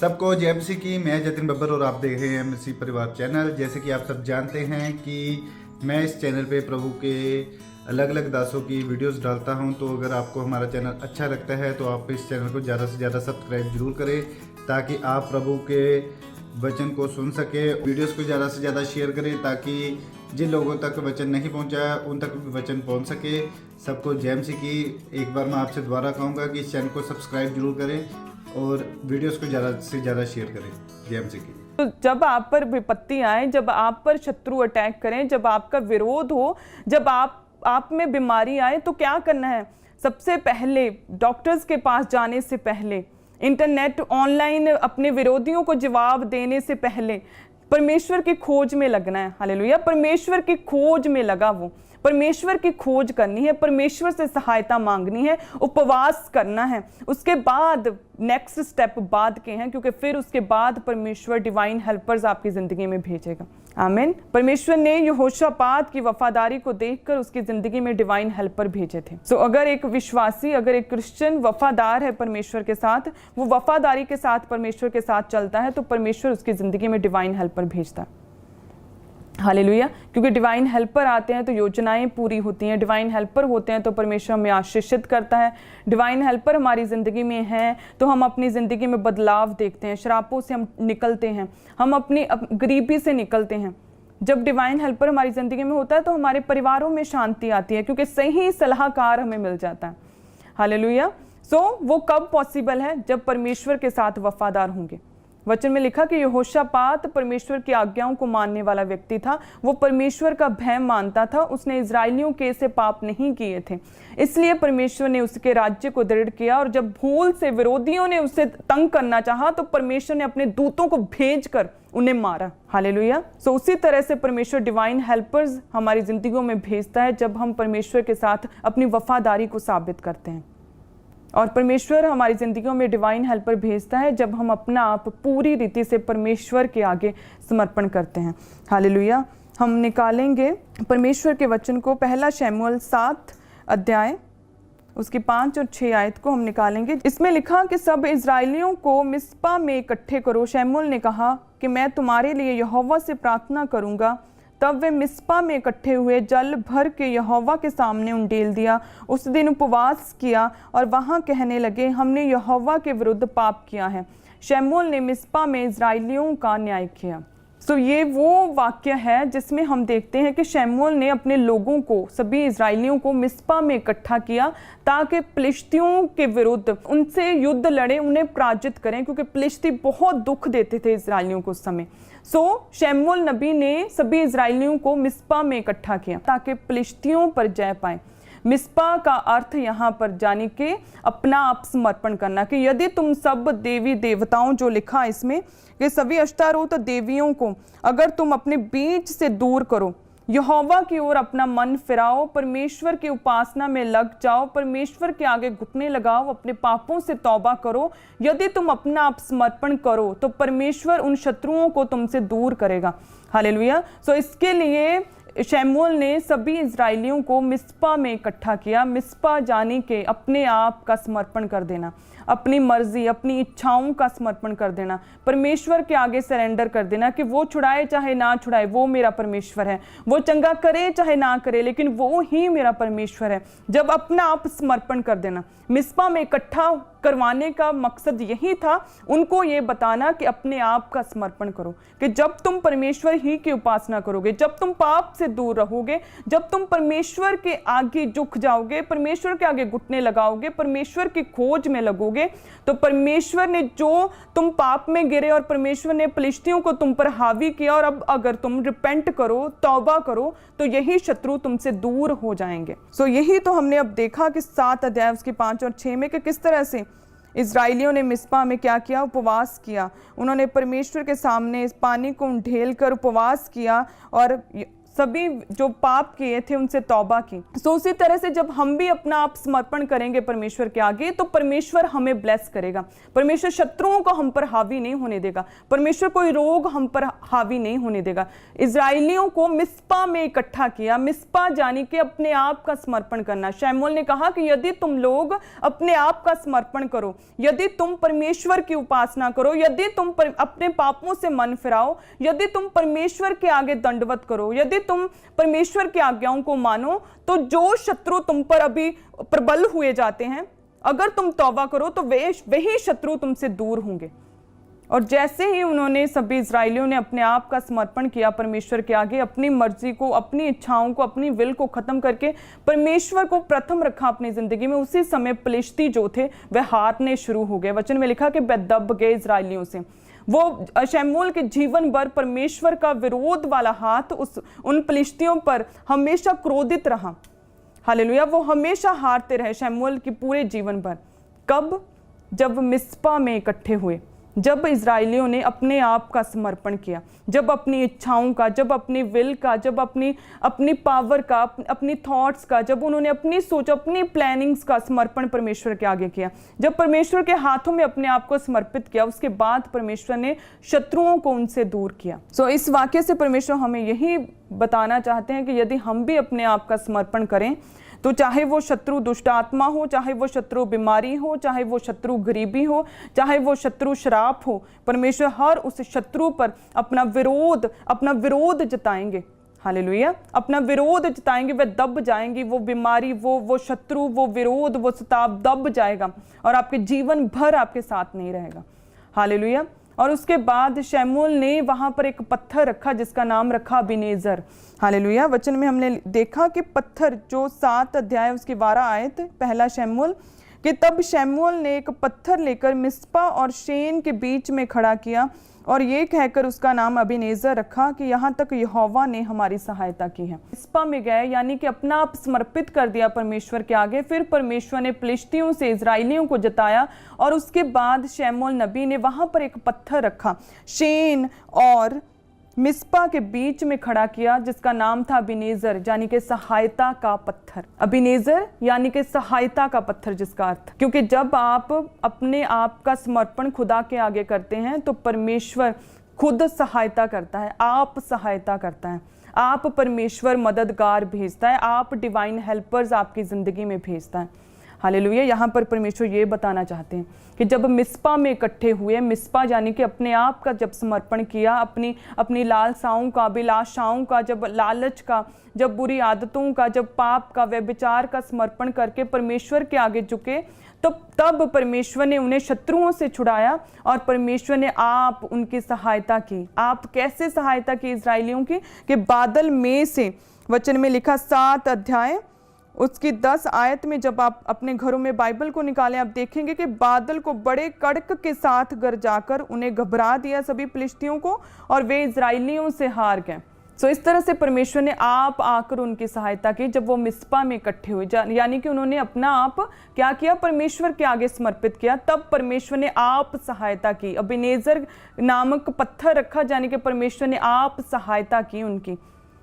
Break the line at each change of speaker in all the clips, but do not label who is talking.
सबको जय मसीह की। मैं जतिन बब्बर और आप देख रहे हैं मसीह परिवार चैनल। जैसे कि आप सब जानते हैं कि मैं इस चैनल पे प्रभु के अलग अलग दासों की वीडियोस डालता हूं, तो अगर आपको हमारा चैनल अच्छा लगता है तो आप इस चैनल को ज़्यादा से ज़्यादा सब्सक्राइब जरूर करें, ताकि आप प्रभु के वचन को सुन सके। वीडियोस को ज़्यादा से ज़्यादा शेयर करें, ताकि जिन लोगों तक वचन नहीं पहुंचा उन तक भी वचन पहुंच सके। सबको जय मसीह की। एक बार मैं आपसे दोबारा कहूँगा कि इस चैनल को सब्सक्राइब जरूर करें और वीडियोस को ज़्यादा से ज़्यादा शेयर करें। जय मसीह की।
तो जब आप पर विपत्ति आए, जब आप पर शत्रु अटैक करें, जब आपका विरोध हो, जब आप में बीमारी आए, तो क्या करना है? सबसे पहले डॉक्टर्स के पास जाने से पहले, इंटरनेट ऑनलाइन अपने विरोधियों को जवाब देने से पहले परमेश्वर की खोज में लगना है। हालेलुया। परमेश्वर की खोज में लगा वो, परमेश्वर की खोज करनी है, परमेश्वर से सहायता मांगनी है, उपवास करना है। उसके बाद नेक्स्ट स्टेप बाद के हैं, क्योंकि फिर उसके बाद परमेश्वर डिवाइन हेल्पर्स आपकी जिंदगी में भेजेगा। आमीन। परमेश्वर ने यहोशापात की वफादारी को देखकर उसकी जिंदगी में डिवाइन हेल्पर भेजे थे। सो अगर एक विश्वासी, अगर एक क्रिश्चियन वफादार है परमेश्वर के साथ, वो वफादारी के साथ परमेश्वर के साथ चलता है, तो परमेश्वर उसकी जिंदगी में डिवाइन हेल्पर भेजता है। हालेलुया। क्योंकि डिवाइन हेल्पर आते हैं तो योजनाएं पूरी होती हैं, डिवाइन हेल्पर होते हैं तो परमेश्वर हमें आशीषित करता है। डिवाइन हेल्पर हमारी ज़िंदगी में हैं तो हम अपनी ज़िंदगी में बदलाव देखते हैं, श्रापों से हम निकलते हैं, हम अपनी गरीबी से निकलते हैं। जब डिवाइन हेल्पर हमारी ज़िंदगी में होता है तो हमारे परिवारों में शांति आती है, क्योंकि सही सलाहकार हमें मिल जाता है। हालेलुया। सो वो कब पॉसिबल है? जब परमेश्वर के साथ वफादार होंगे। वचन में लिखा कि यहोशापात परमेश्वर की आज्ञाओं को मानने वाला व्यक्ति था। वो परमेश्वर का भय मानता था। उसने इजरायलियों के से पाप नहीं किए थे, इसलिए परमेश्वर ने उसके राज्य को दृढ़ किया। और जब भूल से विरोधियों ने उसे तंग करना चाहा तो परमेश्वर ने अपने दूतों को भेजकर उन्हें मारा। हालेलुया। सो उसी तरह से परमेश्वर डिवाइन हेल्पर्स हमारी जिंदगियों में भेजता है जब हम परमेश्वर के साथ अपनी वफादारी को साबित करते हैं। और परमेश्वर हमारी ज़िंदगियों में डिवाइन हेल्पर भेजता है जब हम अपना आप पूरी रीति से परमेश्वर के आगे समर्पण करते हैं। हालेलुया। हम निकालेंगे परमेश्वर के वचन को, पहला शमूएल 7 अध्याय उसकी 5 और 6 आयत को हम निकालेंगे। इसमें लिखा कि सब इजरायलियों को मिस्पा में इकट्ठे करो। शमूएल ने कहा कि मैं तुम्हारे लिए यहोवा से प्रार्थना करूँगा। तब वे मिस्पा में इकट्ठे हुए, जल भर के यहोवा के सामने उंडेल दिया। उस दिन उपवास किया और वहाँ कहने लगे, हमने यहोवा के विरुद्ध पाप किया है। शमूएल ने मिस्पा में इजरायलियों का न्याय किया। सो ये वो वाक्य है जिसमें हम देखते हैं कि शमूएल ने अपने लोगों को, सभी इजरायलियों को मिस्पा में इकट्ठा किया ताकि फिलिश्तियों के विरुद्ध उनसे युद्ध लड़े, उन्हें पराजित करें, क्योंकि फिलिश्ती बहुत दुख देते थे इजरायलियों को उस समय। सो शमूएल नबी ने सभी इजरायलियों को मिस्पा में इकट्ठा किया ताकि फिलिश्तियों पर जय पाए। मिस्पा का अर्थ यहाँ पर जाने के अपना आप समर्पण करना, कि यदि तुम सब देवी देवताओं, जो लिखा इसमें कि सभी अष्टारोत देवियों को अगर तुम अपने बीच से दूर करो, यहोवा की ओर अपना मन फिराओ, परमेश्वर की उपासना में लग जाओ, परमेश्वर के आगे घुटने लगाओ, अपने पापों से तौबा करो, यदि तुम अपना आप समर्पण करो तो परमेश्वर उन शत्रुओं को तुमसे दूर करेगा। हालेलुया। सो इसके लिए शमूएल ने सभी इजरायलियों को मिस्पा में इकट्ठा किया। मिस्पा जाने के अपने आप का समर्पण कर देना, अपनी मर्जी, अपनी इच्छाओं का समर्पण कर देना, परमेश्वर के आगे सरेंडर कर देना कि वो छुड़ाए चाहे ना छुड़ाए, वो मेरा परमेश्वर है। वो चंगा करे चाहे ना करे, लेकिन वो ही मेरा परमेश्वर है। जब अपना आप समर्पण कर देना, मिस्पा में इकट्ठा करवाने का मकसद यही था, उनको ये बताना कि अपने आप का समर्पण करो, कि जब तुम परमेश्वर ही की उपासना करोगे, जब तुम पाप से दूर रहोगे, जब तुम परमेश्वर के आगे झुक जाओगे, परमेश्वर के आगे घुटने लगाओगे, परमेश्वर की खोज में लगोगे, तो परमेश्वर ने जो तुम पाप में गिरे और परमेश्वर ने फिलिश्तियों को तुम पर हावी किया, और अब अगर तुम रिपेंट करो, तौबा करो, तो यही शत्रु तुमसे दूर हो जाएंगे। सो यही तो हमने अब देखा कि 7 अध्याय उसकी 5 और 6 में कि किस तरह से इजरायलियों ने मिस्पा में क्या किया? उपवास किया। उन्होंने परमेश्वर के सामने इस पानी को ढेल कर उपवास किया और सभी जो पाप किए थे उनसे तौबा की। सो उसी तरह से जब हम भी अपना आप समर्पण करेंगे परमेश्वर के आगे तो परमेश्वर हमें ब्लेस करेगा। परमेश्वर शत्रुओं को हम पर हावी नहीं होने देगा। परमेश्वर कोई रोग हम पर हावी नहीं होने देगा। इजराइलियों को मिस्पा में इकट्ठा किया। मिस्पा जानी कि अपने आप का समर्पण करना। शमूएल ने कहा कि यदि तुम लोग अपने आप का समर्पण करो, यदि तुम परमेश्वर की उपासना करो, यदि तुम अपने पापों से मन फिराओ, यदि तुम परमेश्वर के आगे दंडवत करो, यदि तुम परमेश्वर की आज्ञाओं को मानो, तो जो शत्रु तुम पर अभी प्रबल हुए जाते हैं, अगर तुम तौबा करो तो वही शत्रु तुमसे दूर होंगे। और जैसे ही उन्होंने सभी इजरायलियों ने अपने आप का समर्पण किया परमेश्वर के आगे, अपनी मर्जी को, अपनी इच्छाओं को, अपनी विल को खत्म करके परमेश्वर को प्रथम रखा अपनी जिंदगी में, उसी समय फिलिस्ती जो थे वह हारने शुरू हो गए। वचन में लिखा कि वे दब गए इजरायलियों से। वो शमूएल के जीवन भर परमेश्वर का विरोध वाला हाथ उन फिलिस्तियों पर हमेशा क्रोधित रहा। हालेलुया। वो हमेशा हारते रहे शमूएल की पूरे जीवन भर। कब? जब मिस्पा में इकट्ठे हुए, जब इजरायलियों ने अपने आप का समर्पण किया, जब अपनी इच्छाओं का, जब अपनी विल का, जब अपनी पावर का, अपनी थॉट्स का, जब उन्होंने अपनी सोच, अपनी प्लानिंग्स का समर्पण परमेश्वर के आगे किया, जब परमेश्वर के हाथों में अपने आप को समर्पित किया, उसके बाद परमेश्वर ने शत्रुओं को उनसे दूर किया। सो इस वाक्य से परमेश्वर हमें यही बताना चाहते हैं कि यदि हम भी अपने आप का समर्पण करें तो चाहे वो शत्रु दुष्ट आत्मा हो, चाहे वो शत्रु बीमारी हो, चाहे वो शत्रु गरीबी हो, चाहे वो शत्रु शराब हो, परमेश्वर हर उस शत्रु पर अपना विरोध जताएंगे। हालेलुया। अपना विरोध जताएंगे, वे दब जाएंगी। वो बीमारी, वो शत्रु, वो विरोध, वो सताव दब जाएगा और आपके जीवन भर आपके साथ नहीं रहेगा। हालेलुया। और उसके बाद शमूएल ने वहां पर एक पत्थर रखा जिसका नाम रखा अबीनेजर। हालेलुया। वचन में हमने देखा कि पत्थर, जो 7 अध्याय उसकी 12 आयत, पहला शमूएल, कि तब शमूएल ने एक पत्थर लेकर मिस्पा और शेन के बीच में खड़ा किया और ये कहकर उसका नाम अबीनेजर रखा कि यहाँ तक यहोवा ने हमारी सहायता की है। मिस्पा में गए, यानी कि अपना आप समर्पित कर दिया परमेश्वर के आगे। फिर परमेश्वर ने फिलिस्तियों से इजराइलियों को जताया और उसके बाद शमूएल नबी ने वहां पर एक पत्थर रखा, शेन और मिस्पा के बीच में खड़ा किया, जिसका नाम था अबीनेजर, यानी कि सहायता का पत्थर। अबीनेजर यानी कि सहायता का पत्थर, जिसका अर्थ, क्योंकि जब आप अपने आप का समर्पण खुदा के आगे करते हैं तो परमेश्वर खुद सहायता करता है, आप सहायता करता है, आप परमेश्वर मददगार भेजता है, आप डिवाइन हेल्पर्स आपकी जिंदगी में भेजता है। हालेलुया। यहाँ पर परमेश्वर ये बताना चाहते हैं कि जब मिस्पा में इकट्ठे हुए, मिस्पा यानी कि अपने आप का जब समर्पण किया, अपनी लालसाओं का, अभिलाषाओं का, जब लालच का, जब बुरी आदतों का, जब पाप का, व्यभिचार का समर्पण करके परमेश्वर के आगे झुके, तो तब परमेश्वर ने उन्हें शत्रुओं से छुड़ाया और परमेश्वर ने आप उनकी सहायता की। आप कैसे सहायता की इजरायलियों की? कि बादल में से, वचन में लिखा 7 अध्याय उसकी 10 आयत में, जब आप अपने घरों में बाइबल को निकालें, आप देखेंगे कि बादल को बड़े कड़क के साथ गरजाकर उन्हें घबरा दिया सभी फिलिस्तियों को और वे इजरायलियों से हार गए। सो इस तरह से परमेश्वर ने आप आकर उनकी सहायता की जब वो मिस्पा में इकट्ठे हुए, यानी कि उन्होंने अपना आप क्या किया? परमेश्वर के आगे समर्पित किया। तब परमेश्वर ने आप सहायता की। अबीनेजर नामक पत्थर रखा, यानी कि परमेश्वर ने आप सहायता की उनकी,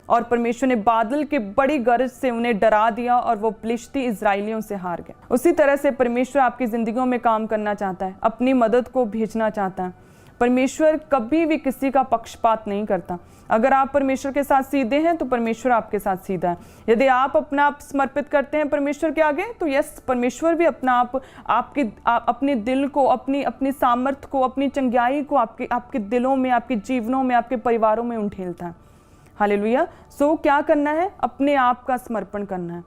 और परमेश्वर ने बादल की बड़ी गरज से उन्हें डरा दिया और वो फिलिस्ती इजरायलियों से हार गए। उसी तरह से परमेश्वर आपकी जिंदगियों में काम करना चाहता है, अपनी मदद को भेजना चाहता है। परमेश्वर कभी भी किसी का पक्षपात नहीं करता। अगर आप परमेश्वर के साथ सीधे हैं तो परमेश्वर आपके साथ सीधा है। यदि आप अपना आप समर्पित करते हैं परमेश्वर के आगे तो यस, परमेश्वर भी अपना अपने दिल को, अपनी सामर्थ्य को, अपनी चंगाई को आपके दिलों में, आपके जीवनों में, आपके परिवारों में उंडेलता है। हालेलुया। सो क्या करना है? अपने आप का समर्पण करना है।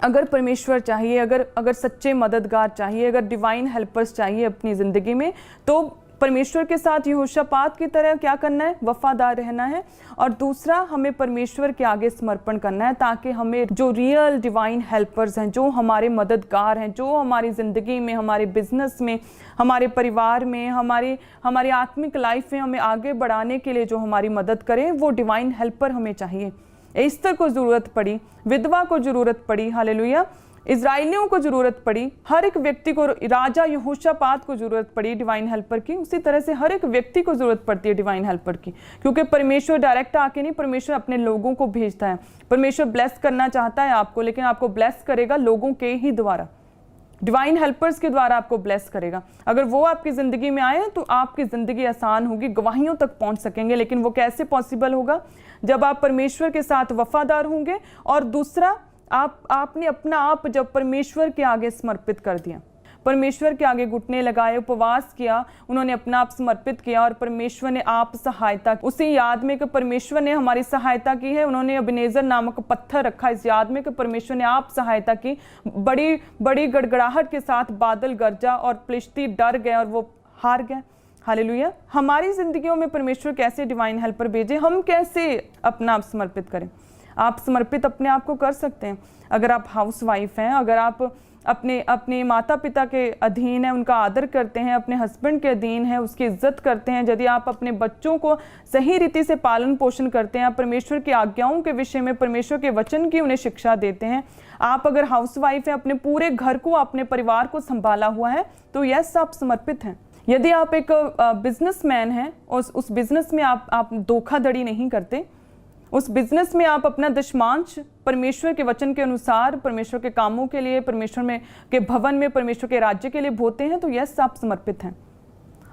अगर परमेश्वर चाहिए, अगर सच्चे मददगार चाहिए, अगर डिवाइन हेल्पर्स चाहिए अपनी ज़िंदगी में, तो परमेश्वर के साथ यहोशापात की तरह क्या करना है? वफादार रहना है। और दूसरा, हमें परमेश्वर के आगे समर्पण करना है ताकि हमें जो रियल डिवाइन हेल्पर्स हैं, जो हमारे मददगार हैं, जो हमारी ज़िंदगी में, हमारे बिजनेस में, हमारे परिवार में, हमारी आत्मिक लाइफ में हमें आगे बढ़ाने के लिए जो हमारी मदद करें, वो डिवाइन हेल्पर हमें चाहिए। एस्तर को ज़रूरत पड़ी, विधवा को ज़रूरत पड़ी। हालेलुया। इजराइलियों को जरूरत पड़ी, हर एक व्यक्ति को, राजा यहोशापात को जरूरत पड़ी डिवाइन हेल्पर की, उसी तरह से हर एक व्यक्ति को जरूरत पड़ती है डिवाइन हेल्पर की। क्योंकि परमेश्वर डायरेक्ट आके नहीं, परमेश्वर अपने लोगों को भेजता है। परमेश्वर ब्लेस करना चाहता है आपको, लेकिन आपको ब्लेस करेगा लोगों के ही द्वारा, डिवाइन हेल्पर्स के द्वारा आपको ब्लेस करेगा। अगर वो आपकी ज़िंदगी में आए तो आपकी ज़िंदगी आसान होगी, गवाहियों तक पहुंच सकेंगे। लेकिन वो कैसे पॉसिबल होगा? जब आप परमेश्वर के साथ वफादार होंगे, और दूसरा आपने अपना आप जब परमेश्वर के आगे समर्पित कर दिया, परमेश्वर के आगे घुटने लगाए, उपवास किया, उन्होंने अपना आप समर्पित किया और परमेश्वर ने आप सहायता, उसी याद में कि परमेश्वर ने हमारी सहायता की है। उन्होंने अबेनेज़र नामक पत्थर रखा इस याद में कि परमेश्वर ने आप सहायता की। बड़ी बड़ी गड़गड़ाहट के साथ बादल गरजा और फिलिस्ती डर गए और वो हार गए। हालेलुया। हमारी जिंदगियों में परमेश्वर कैसे डिवाइन हेल्पर भेजे, हम कैसे अपना आप समर्पित करें? आप समर्पित अपने आप को कर सकते हैं। अगर आप हाउस वाइफ हैं, अगर आप अपने माता पिता के अधीन हैं, उनका आदर करते हैं, अपने हस्बैंड के अधीन हैं, उसकी इज्जत करते हैं, यदि आप अपने बच्चों को सही रीति से पालन पोषण करते हैं, परमेश्वर की आज्ञाओं के विषय में, परमेश्वर के वचन की उन्हें शिक्षा देते हैं, आप अगर हाउस वाइफ हैं, अपने पूरे घर को, अपने परिवार को संभाला हुआ है, तो यस, आप समर्पित हैं। यदि आप एक बिजनेसमैन हैं और उस बिजनेस में आप धोखाधड़ी नहीं करते, उस बिजनेस में आप अपना दशमांश परमेश्वर के वचन के अनुसार, परमेश्वर के कामों के लिए, परमेश्वर में के भवन में, परमेश्वर के राज्य के लिए बोते हैं, तो यस, आप समर्पित हैं।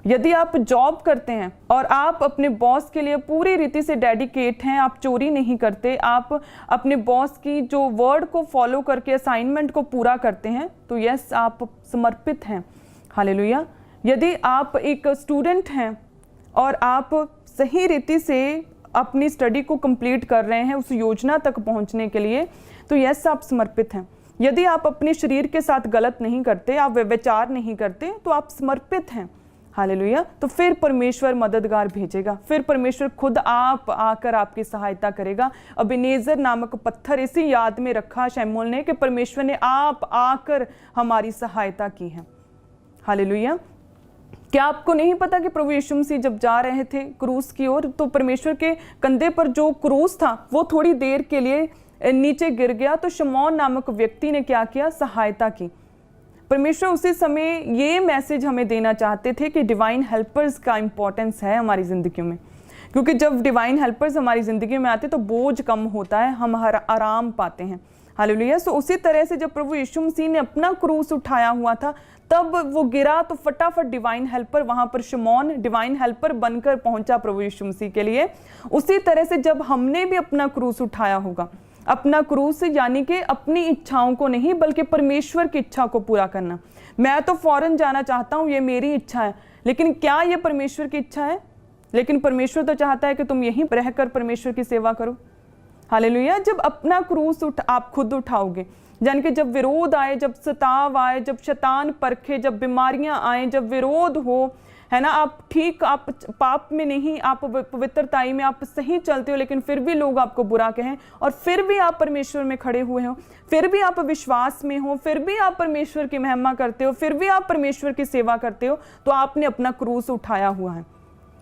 यदि आप जॉब करते हैं और आप अपने बॉस के लिए पूरी रीति से डेडिकेट हैं, आप चोरी नहीं करते, आप अपने बॉस की जो वर्ड को फॉलो करके असाइनमेंट को पूरा करते हैं, तो यस, आप समर्पित हैं। हालेलुया। यदि आप एक स्टूडेंट हैं और आप सही रीति से अपनी स्टडी को कंप्लीट कर रहे हैं उस योजना तक पहुंचने के लिए, तो यस, आप समर्पित हैं। यदि आप अपने शरीर के साथ गलत नहीं करते, आप व्यभिचार नहीं करते, तो आप समर्पित हैं। हालेलुया। तो फिर परमेश्वर मददगार भेजेगा, फिर परमेश्वर खुद आप आकर आपकी सहायता करेगा। अबेनेज़र नामक पत्थर इसी याद में रखा शमूएल ने कि परमेश्वर ने आप आकर हमारी सहायता की है। हालेलुया। क्या आपको नहीं पता कि प्रभु यीशु मसीह जब जा रहे थे क्रूस की ओर, तो परमेश्वर के कंधे पर जो क्रूस था वो थोड़ी देर के लिए नीचे गिर गया, तो शमौन नामक व्यक्ति ने क्या किया? सहायता की। परमेश्वर उसी समय ये मैसेज हमें देना चाहते थे कि डिवाइन हेल्पर्स का इंपॉर्टेंस है हमारी ज़िंदगियों में, क्योंकि जब डिवाइन हेल्पर्स हमारी ज़िंदगी में आते तो बोझ कम होता है, हम आराम पाते हैं। हालेलुया। सो उसी तरह से जब प्रभु यीशु मसीह ने अपना क्रूस उठाया हुआ था, तब वो गिरा तो फटाफट डिवाइन हेल्पर वहां पर, शमौन डिवाइन हेल्पर बनकर पहुंचा प्रभु यीशु मसीह के लिए। उसी तरह से जब हमने भी अपना क्रूस उठाया होगा, अपना क्रूस यानी कि अपनी इच्छाओं को नहीं बल्कि परमेश्वर की इच्छा को पूरा करना। मैं तो फौरन जाना चाहता हूँ, ये मेरी इच्छा है, लेकिन क्या ये परमेश्वर की इच्छा है? लेकिन परमेश्वर तो चाहता है कि तुम यहीं रहकर परमेश्वर की सेवा करो। हालेलुया। जब अपना क्रूस आप खुद उठाओगे, यानी कि जब विरोध आए, जब सताव आए, जब शैतान परखे, जब बीमारियां आए, जब विरोध हो, है ना, आप पाप में नहीं, आप पवित्रताई में आप सही चलते हो, लेकिन फिर भी लोग आपको बुरा कहें, और फिर भी आप परमेश्वर में खड़े हुए हो, फिर भी आप विश्वास में हो, फिर भी आप परमेश्वर की महिमा करते हो, फिर भी आप परमेश्वर की सेवा करते हो, तो आपने अपना क्रूस उठाया हुआ है।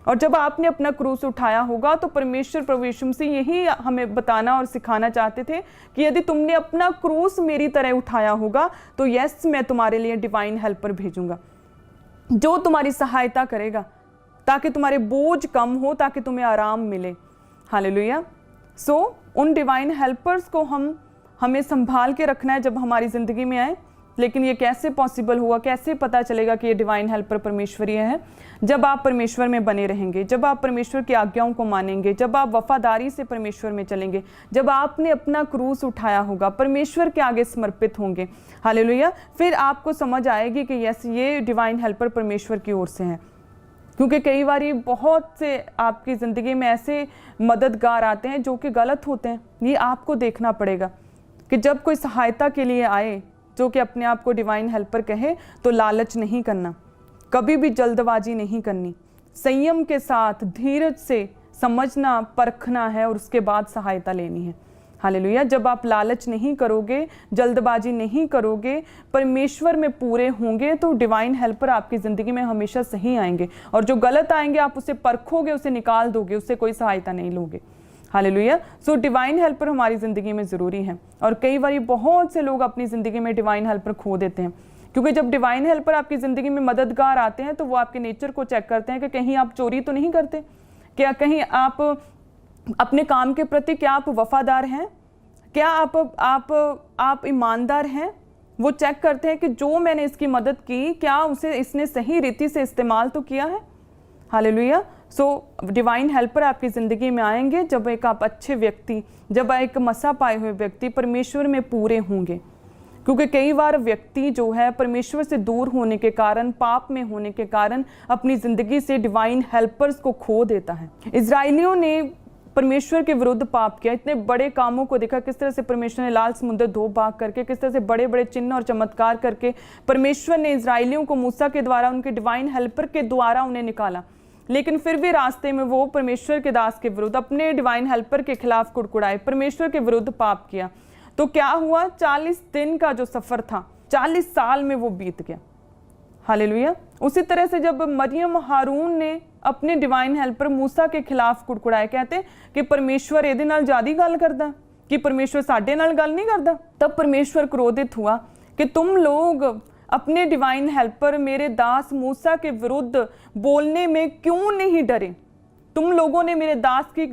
और जब आपने अपना क्रूस उठाया होगा, तो परमेश्वर प्रभु यीशु मसीह यही हमें बताना और सिखाना चाहते थे कि यदि तुमने अपना क्रूस मेरी तरह उठाया होगा, तो यस, मैं तुम्हारे लिए डिवाइन हेल्पर भेजूंगा जो तुम्हारी सहायता करेगा, ताकि तुम्हारे बोझ कम हो, ताकि तुम्हें आराम मिले। हालेलुया। सो उन डिवाइन हेल्पर्स को हमें संभाल के रखना है जब हमारी ज़िंदगी में आए। लेकिन ये कैसे पॉसिबल हुआ, कैसे पता चलेगा कि ये डिवाइन हेल्पर परमेश्वरीय है? जब आप परमेश्वर में बने रहेंगे, जब आप परमेश्वर की आज्ञाओं को मानेंगे, जब आप वफादारी से परमेश्वर में चलेंगे, जब आपने अपना क्रूस उठाया होगा, परमेश्वर के आगे समर्पित होंगे। हालेलुया। फिर आपको समझ आएगी कि यस, ये डिवाइन हेल्पर परमेश्वर की ओर से है। क्योंकि कई बार बहुत से आपकी ज़िंदगी में ऐसे मददगार आते हैं जो कि गलत होते हैं। ये आपको देखना पड़ेगा कि जब कोई सहायता के लिए आए जो कि अपने आप को डिवाइन हेल्पर कहे, तो लालच नहीं करना, कभी भी जल्दबाजी नहीं करनी, संयम के साथ धीरज से समझना, परखना है और उसके बाद सहायता लेनी है। हालेलुया। जब आप लालच नहीं करोगे, जल्दबाजी नहीं करोगे, परमेश्वर में पूरे होंगे, तो डिवाइन हेल्पर आपकी ज़िंदगी में हमेशा सही आएंगे, और जो गलत आएंगे आप उसे परखोगे, उसे निकाल दोगे, उससे कोई सहायता नहीं लोगे। हालेलुया। सो डिवाइन हेल्पर हमारी ज़िंदगी में ज़रूरी है। और कई बार बहुत से लोग अपनी ज़िंदगी में डिवाइन हेल्पर खो देते हैं, क्योंकि जब डिवाइन हेल्पर आपकी ज़िंदगी में मददगार आते हैं तो वो आपके नेचर को चेक करते हैं कि कहीं आप चोरी तो नहीं करते, क्या कहीं आप अपने काम के प्रति क्या आप वफादार हैं, क्या आप ईमानदार हैं। वो चेक करते हैं कि जो मैंने इसकी मदद की क्या उसे इसने सही रीति से इस्तेमाल तो किया है। हालेलुया। सो डिवाइन हेल्पर आपकी ज़िंदगी में आएंगे जब एक आप अच्छे व्यक्ति, जब एक मसा पाए हुए व्यक्ति परमेश्वर में पूरे होंगे। क्योंकि कई बार व्यक्ति जो है परमेश्वर से दूर होने के कारण, पाप में होने के कारण अपनी ज़िंदगी से डिवाइन हेल्पर्स को खो देता है। इजराइलियों ने परमेश्वर के विरुद्ध पाप किया, इतने बड़े कामों को देखा, किस तरह से परमेश्वर ने लाल समुद्र धो भाग करके, किस तरह से बड़े बड़े चिन्ह और चमत्कार करके परमेश्वर ने इजराइलियों को मूसा के द्वारा, उनके डिवाइन हेल्पर के द्वारा उन्हें निकाला। लेकिन फिर भी रास्ते में वो परमेश्वर के दास के विरुद्ध, अपने डिवाइन हेल्पर के खिलाफ कुड़कुड़ाए, परमेश्वर के विरुद्ध पाप किया। तो क्या हुआ, 40 दिन का जो सफ़र था 40 साल में वो बीत गया। हालेलुया। उसी तरह से जब मरियम हारून ने अपने डिवाइन हेल्पर मूसा के खिलाफ कुड़कुड़ाए, कहते कि परमेश्वर ਇਹਦੇ ਨਾਲ ज़्यादा गल करदा, कि परमेश्वर साडे नाल गल नहीं करदा, तब परमेश्वर क्रोधित हुआ कि तुम लोग अपने डिवाइन हेल्पर मेरे दास मूसा के विरुद्ध बोलने में क्यों नहीं डरे, तुम लोगों ने मेरे दास के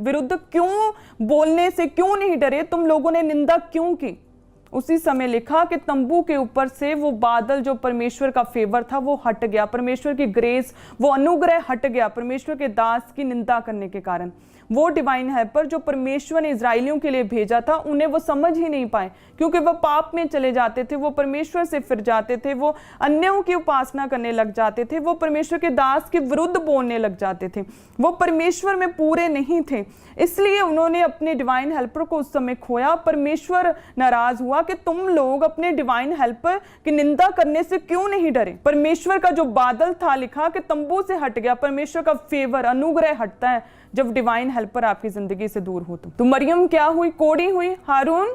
विरुद्ध क्यों बोलने से क्यों नहीं डरे, तुम लोगों ने निंदा क्यों की। उसी समय लिखा कि तंबू के ऊपर से वो बादल, जो परमेश्वर का फेवर था, वो हट गया, परमेश्वर की ग्रेस, वो अनुग्रह हट गया परमेश्वर के दास की निंदा करने के कारण। वो डिवाइन हेल्पर जो परमेश्वर ने इजराइलियों के लिए भेजा था, उन्हें वो समझ ही नहीं पाए, क्योंकि वो पाप में चले जाते थे, वो परमेश्वर से फिर जाते थे, वो अन्यों की उपासना करने लग जाते थे, वो परमेश्वर के दास के विरुद्ध बोलने लग जाते थे, वो परमेश्वर में पूरे नहीं थे। इसलिए उन्होंने अपने डिवाइन हेल्पर को उस समय खोया। परमेश्वर नाराज हुआ कि तुम लोग अपने डिवाइन हेल्पर की निंदा करने से क्यों नहीं डरे। परमेश्वर का जो बादल था, लिखा कि तंबू से हट गया। परमेश्वर का फेवर, अनुग्रह हटता है जब डिवाइन हेल्पर आपकी जिंदगी से दूर हो। तो मरियम क्या हुई, कोड़ी हुई, हारून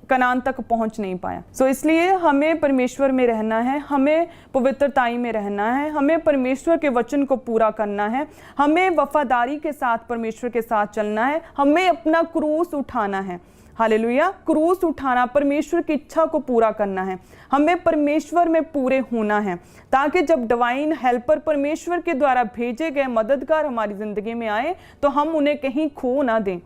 कनान तक पहुंच नहीं पाया। सो इसलिए हमें परमेश्वर में रहना है, हमें पवित्रताई में रहना है, हमें परमेश्वर के वचन को पूरा करना है, हमें वफादारी के साथ परमेश्वर के साथ चलना है, हमें अपना क्रूस उठाना है। हालेलुया। क्रूस उठाना, परमेश्वर की इच्छा को पूरा करना है, हमें परमेश्वर में पूरे होना है, ताकि जब डिवाइन हेल्पर परमेश्वर के द्वारा भेजे गए मददगार हमारी ज़िंदगी में आए तो हम उन्हें कहीं खो ना दें।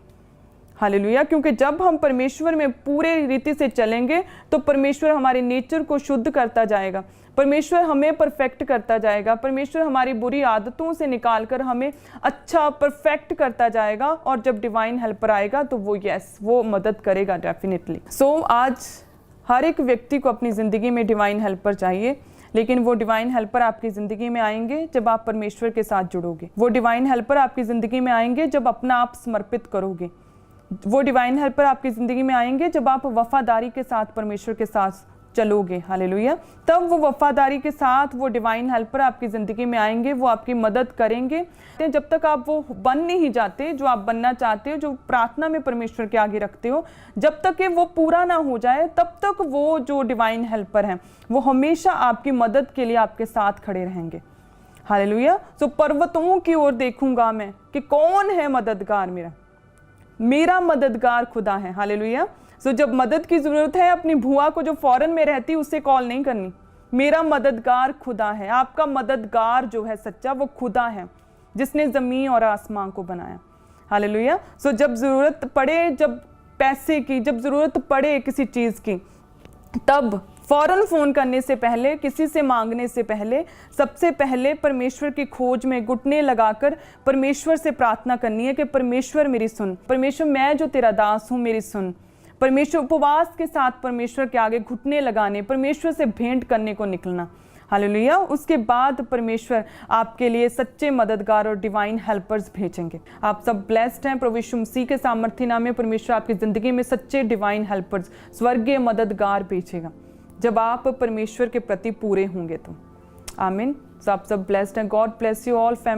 हालेलुया। क्योंकि जब हम परमेश्वर में पूरे रीति से चलेंगे तो परमेश्वर हमारे नेचर को शुद्ध करता जाएगा, परमेश्वर हमें परफेक्ट करता जाएगा, परमेश्वर हमारी बुरी आदतों से निकालकर हमें अच्छा परफेक्ट करता जाएगा। और जब डिवाइन हेल्पर आएगा तो वो मदद करेगा डेफिनेटली। सो आज हर एक व्यक्ति को अपनी ज़िंदगी में डिवाइन हेल्पर चाहिए, लेकिन वो डिवाइन हेल्पर आपकी ज़िंदगी में आएंगे जब आप परमेश्वर के साथ जुड़ोगे। वो डिवाइन हेल्पर आपकी ज़िंदगी में आएंगे जब अपना आप समर्पित करोगे। वो डिवाइन हेल्पर आपकी ज़िंदगी में आएंगे जब आप वफादारी के साथ परमेश्वर के साथ चलोगे। हालेलुया। तब वो वफादारी के साथ वो डिवाइन हेल्पर आपकी ज़िंदगी में आएंगे, वो आपकी मदद करेंगे। जब तक आप वो बन नहीं जाते जो आप बनना चाहते हो, जो प्रार्थना में परमेश्वर के आगे रखते हो, जब तक कि वो पूरा ना हो जाए तब तक वो जो डिवाइन हेल्पर हैं वो हमेशा आपकी मदद के लिए आपके साथ खड़े रहेंगे। हालेलुया। सो पर्वतों की ओर देखूंगा मैं कि कौन है मददगार, मेरा मददगार खुदा है। हालेलुया। सो जब मदद की ज़रूरत है, अपनी भुआ को जो फॉरेन में रहती उससे कॉल नहीं करनी, मेरा मददगार खुदा है। आपका मददगार जो है सच्चा वो खुदा है, जिसने ज़मीन और आसमान को बनाया। हालेलुया। सो जब ज़रूरत पड़े, जब पैसे की जब ज़रूरत पड़े किसी चीज़ की, तब फ़ौरन फ़ोन करने से पहले, किसी से मांगने से पहले, सबसे पहले परमेश्वर की खोज में घुटने लगाकर परमेश्वर से प्रार्थना करनी है कि परमेश्वर मेरी सुन, परमेश्वर मैं जो तेरा दास हूँ मेरी सुन। परमेश्वर उपवास के साथ परमेश्वर के आगे घुटने लगाने, परमेश्वर से भेंट करने को निकलना। हालेलुया। उसके बाद परमेश्वर आपके लिए सच्चे मददगार और डिवाइन हेल्पर्स भेजेंगे। आप सब ब्लेस्ड हैं। प्रभु यीशु मसीह के सामर्थ्य नाम में परमेश्वर आपकी ज़िंदगी में सच्चे डिवाइन हेल्पर्स, स्वर्गीय मददगार भेजेगा जब आप परमेश्वर के प्रति पूरे होंगे तो। आमीन। तो आप सब ब्लेस्ड हैं। God bless you all family.